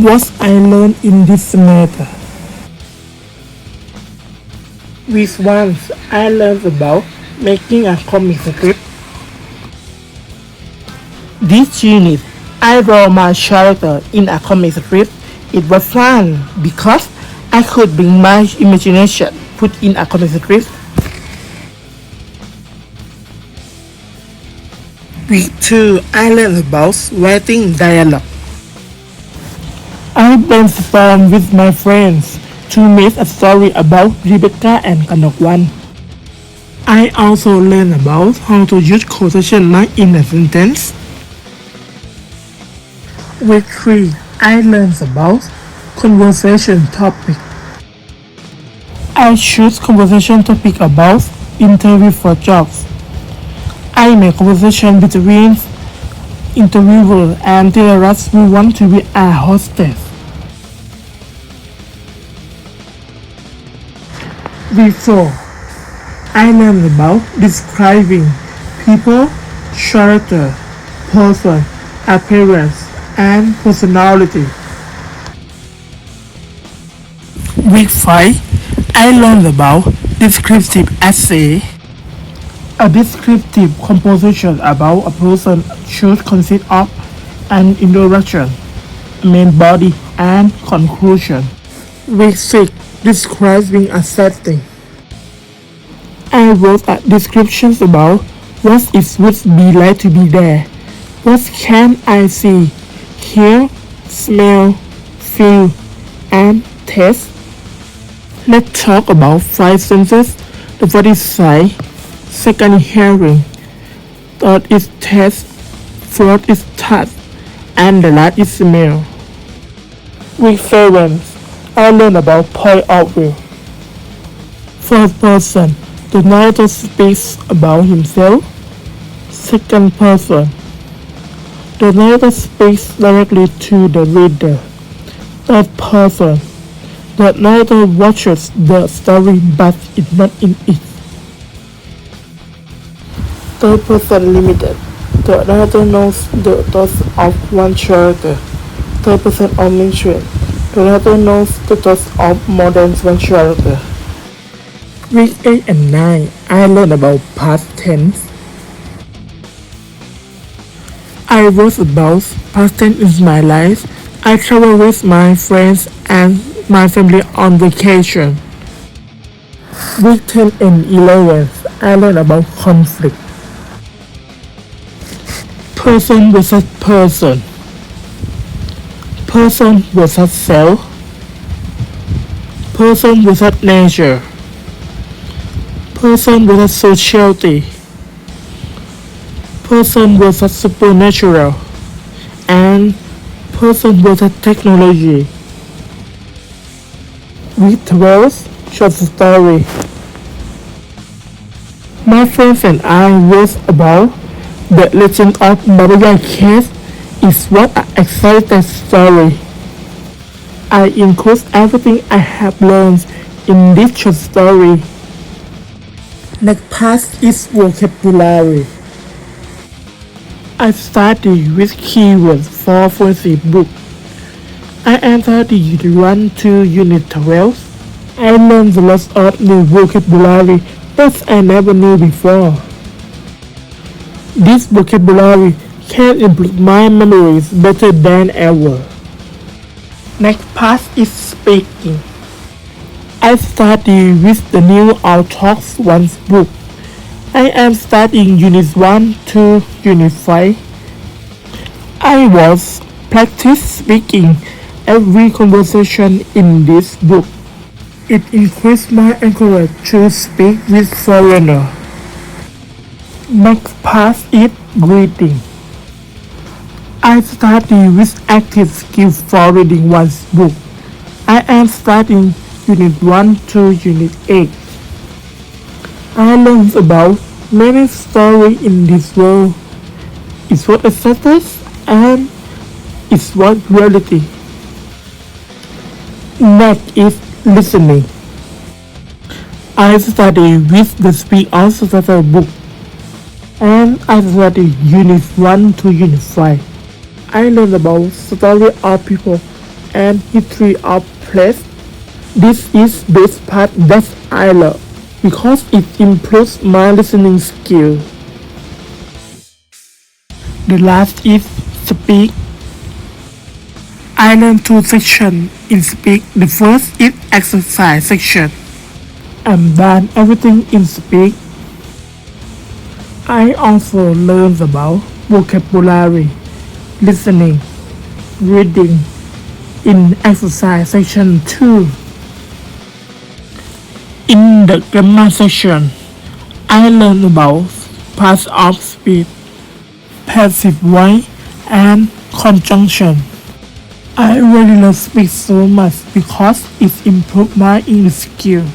What I learned in this semester. With once I learned about making a comic strip. This unit, I draw my character in a comic strip. It was fun because I could bring my imagination put in a comic strip. Week 2, I learned about writing dialogue. I brainstormed with my friends to make a story about Rebecca and Kanokwan. I also learned about how to use quotation mark in a sentence. Week 3, I learned about conversation topic. I choose conversation topic about interview for jobs. I make conversation between interviewer and tellers who want to be a hostess. Week 4, I learned about describing people, character, person, appearance, and personality. Week 5, I learned about descriptive essay. A descriptive composition about a person should consist of an introduction, main body, and conclusion. Week 6, describing a setting. I wrote a description about what it would be like to be there. What can I see, hear, smell, feel, and taste? Let's talk about 5 senses. The first is sight, second is hearing, third is taste, fourth is touch, and the last is smell. Week 7, I learned about point of view. First person, the narrator speaks about himself. Second person, the narrator speaks directly to the reader. Third person, the narrator watches the story but is not in it. Third person limited, the narrator knows the thoughts of one character. Third person omniscient, the narrator knows the thoughts of more than one character. Week 8 and 9, I learned about past tense. I wrote about past tense in my life. I travel with my friends and my family on vacation. Week 10 and 11, I learned about conflict. Person versus person. Person versus self. Person versus nature. Person versus sociality. Person versus supernatural. And person versus technology. Week 12, short story. My friends and I wrote about the legend of Maria Case. Is what an exciting story. I include everything I have learned in this short story. Next part is vocabulary. I study with keywords for fluency book. I entered Unit 1 to Unit 12. I learned a lot of new vocabulary that I never knew before. This vocabulary can improve my memories better than ever. Next part is speaking. I study with the new Our Talks Once book. I am studying Unit 1 to Unit 5. I was practice speaking every conversation in this book. It increased my encourage to speak with foreigners. Next part is reading. I study with active skill for reading one's book. I am studying Unit 1 to Unit 8. I learned about many stories in this world. It's what exists and it's what reality. Next is listening. I study with the Speak on Society book. And I study Unit 1 to Unit 5. I learned about story of people and history of place. This is best part that I love because it improves my listening skill. The last is speak. I learned two sections in speak. The first is exercise section. I'm done everything in speak. I also learned about vocabulary, listening, reading in exercise section 2. In the grammar section, I learned about parts of speech, passive voice, and conjunction. I really love speech so much because it improved my English skill.